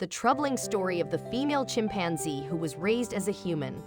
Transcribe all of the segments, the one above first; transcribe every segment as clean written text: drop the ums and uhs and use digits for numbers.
the troubling story of the female chimpanzee who was raised as a human.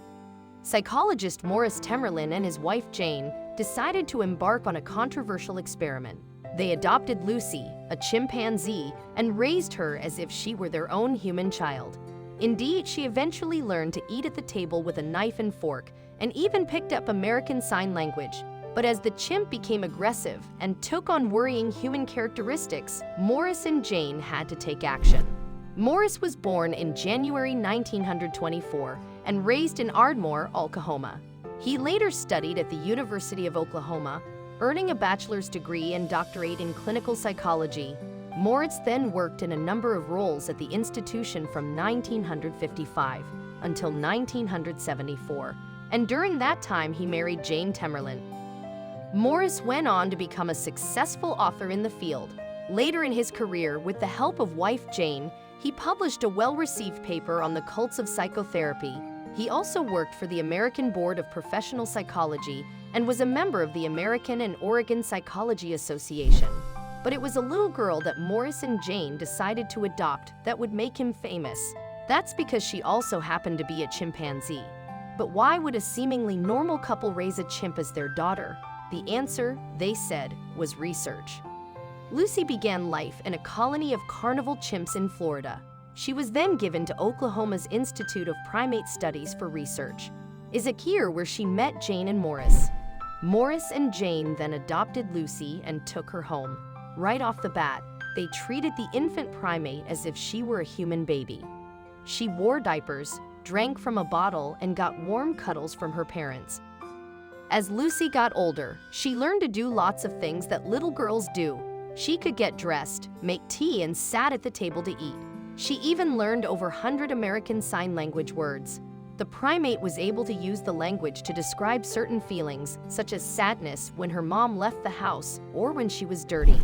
Psychologist Morris Temerlin and his wife Jane decided to embark on a controversial experiment. They adopted Lucy, a chimpanzee, and raised her as if she were their own human child. Indeed, she eventually learned to eat at the table with a knife and fork, and even picked up American Sign Language. But as the chimp became aggressive and took on worrying human characteristics, Morris and Jane had to take action. Morris was born in January 1924 and raised in Ardmore, Oklahoma. He later studied at the University of Oklahoma, earning a bachelor's degree and doctorate in clinical psychology. Morris then worked in a number of roles at the institution from 1955 until 1974, and during that time he married Jane Temerlin. Morris went on to become a successful author in the field. Later in his career, with the help of wife Jane, he published a well-received paper on the cults of psychotherapy. He also worked for the American Board of Professional Psychology and was a member of the American and Oregon Psychology Association. But it was a little girl that Morris and Jane decided to adopt that would make him famous. That's because she also happened to be a chimpanzee. But why would a seemingly normal couple raise a chimp as their daughter? The answer, they said, was research. Lucy began life in a colony of carnival chimps in Florida. She was then given to Oklahoma's Institute of Primate Studies for research. Is it here where she met Jane and Morris? Morris and Jane then adopted Lucy and took her home. Right off the bat, they treated the infant primate as if she were a human baby. She wore diapers, drank from a bottle, and got warm cuddles from her parents. As Lucy got older, she learned to do lots of things that little girls do. She could get dressed, make tea, and sat at the table to eat. She even learned over 100 American Sign Language words. The primate was able to use the language to describe certain feelings, such as sadness when her mom left the house or when she was dirty.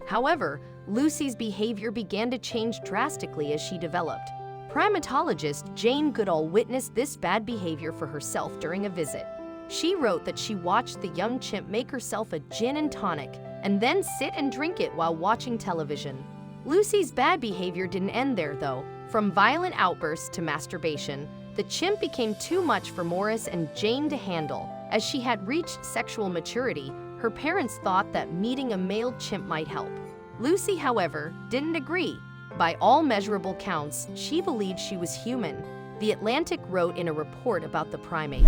However, Lucy's behavior began to change drastically as she developed. Primatologist Jane Goodall witnessed this bad behavior for herself during a visit. She wrote that she watched the young chimp make herself a gin and tonic and then sit and drink it while watching television. Lucy's bad behavior didn't end there, though. From violent outbursts to masturbation, the chimp became too much for Morris and Jane to handle. As she had reached sexual maturity, her parents thought that meeting a male chimp might help. Lucy, however, didn't agree. By all measurable counts, she believed she was human, The Atlantic wrote in a report about the primate.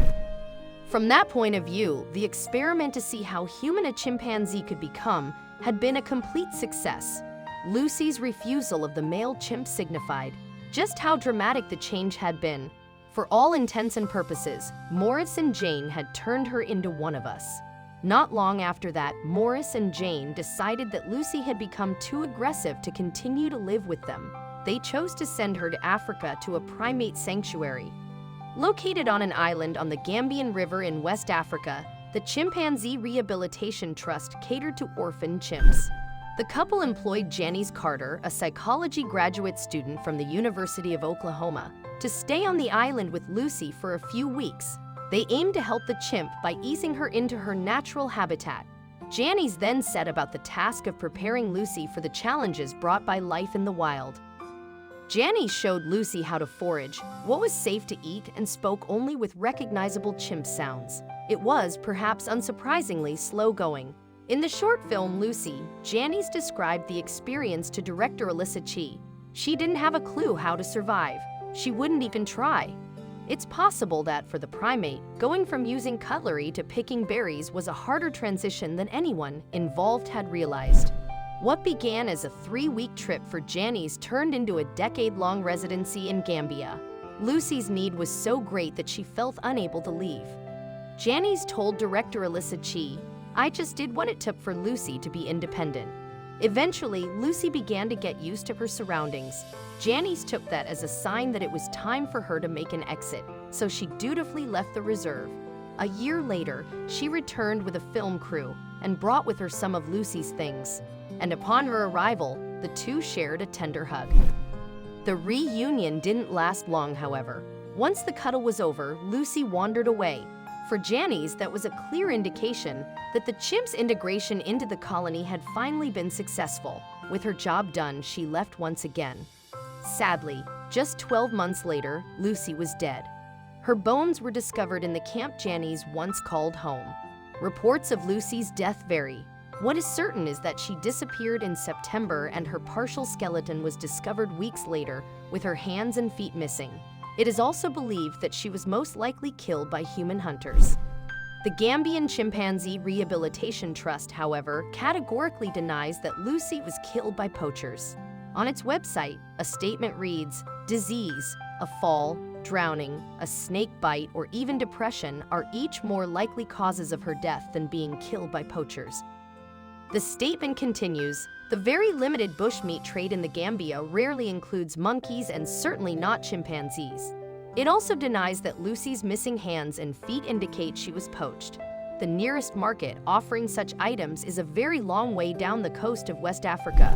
From that point of view, the experiment to see how human a chimpanzee could become had been a complete success. Lucy's refusal of the male chimp signified just how dramatic the change had been. For all intents and purposes, Morris and Jane had turned her into one of us. Not long after that, Morris and Jane decided that Lucy had become too aggressive to continue to live with them. They chose to send her to Africa to a primate sanctuary. Located on an island on the Gambian River in West Africa, the Chimpanzee Rehabilitation Trust catered to orphan chimps. The couple employed Janice Carter, a psychology graduate student from the University of Oklahoma, to stay on the island with Lucy for a few weeks. They aimed to help the chimp by easing her into her natural habitat. Janice then set about the task of preparing Lucy for the challenges brought by life in the wild. Janice showed Lucy how to forage, what was safe to eat, and spoke only with recognizable chimp sounds. It was, perhaps unsurprisingly, slow-going. In the short film Lucy, Janice described the experience to director Alyssa Chi. She didn't have a clue how to survive. She wouldn't even try. It's possible that for the primate, going from using cutlery to picking berries was a harder transition than anyone involved had realized. What began as a 3-week trip for Janice turned into a decade-long residency in Gambia. Lucy's need was so great that she felt unable to leave. Janice told director Alyssa Chi, "I just did what it took for Lucy to be independent." Eventually, Lucy began to get used to her surroundings. Janice took that as a sign that it was time for her to make an exit, so she dutifully left the reserve. A year later, she returned with a film crew and brought with her some of Lucy's things. And upon her arrival, the two shared a tender hug. The reunion didn't last long, however. Once the cuddle was over, Lucy wandered away. For Janice, that was a clear indication that the chimp's integration into the colony had finally been successful. With her job done, she left once again. Sadly, just 12 months later, Lucy was dead. Her bones were discovered in the Camp Janice once called home. Reports of Lucy's death vary. What is certain is that she disappeared in September and her partial skeleton was discovered weeks later, with her hands and feet missing. It is also believed that she was most likely killed by human hunters. The Gambian Chimpanzee Rehabilitation Trust, however, categorically denies that Lucy was killed by poachers. On its website, a statement reads, "Disease, a fall, drowning, a snake bite, or even depression are each more likely causes of her death than being killed by poachers." The statement continues, "The very limited bushmeat trade in the Gambia rarely includes monkeys and certainly not chimpanzees." It also denies that Lucy's missing hands and feet indicate she was poached. The nearest market offering such items is a very long way down the coast of West Africa.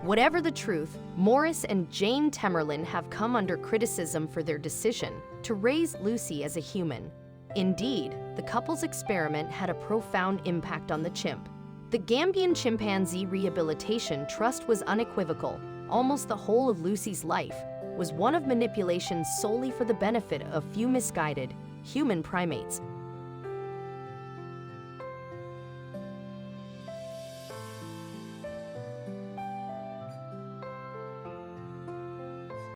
Whatever the truth, Morris and Jane Temerlin have come under criticism for their decision to raise Lucy as a human. Indeed, the couple's experiment had a profound impact on the chimp. The Gambian Chimpanzee Rehabilitation Trust was unequivocal. Almost the whole of Lucy's life was one of manipulation solely for the benefit of few misguided human primates.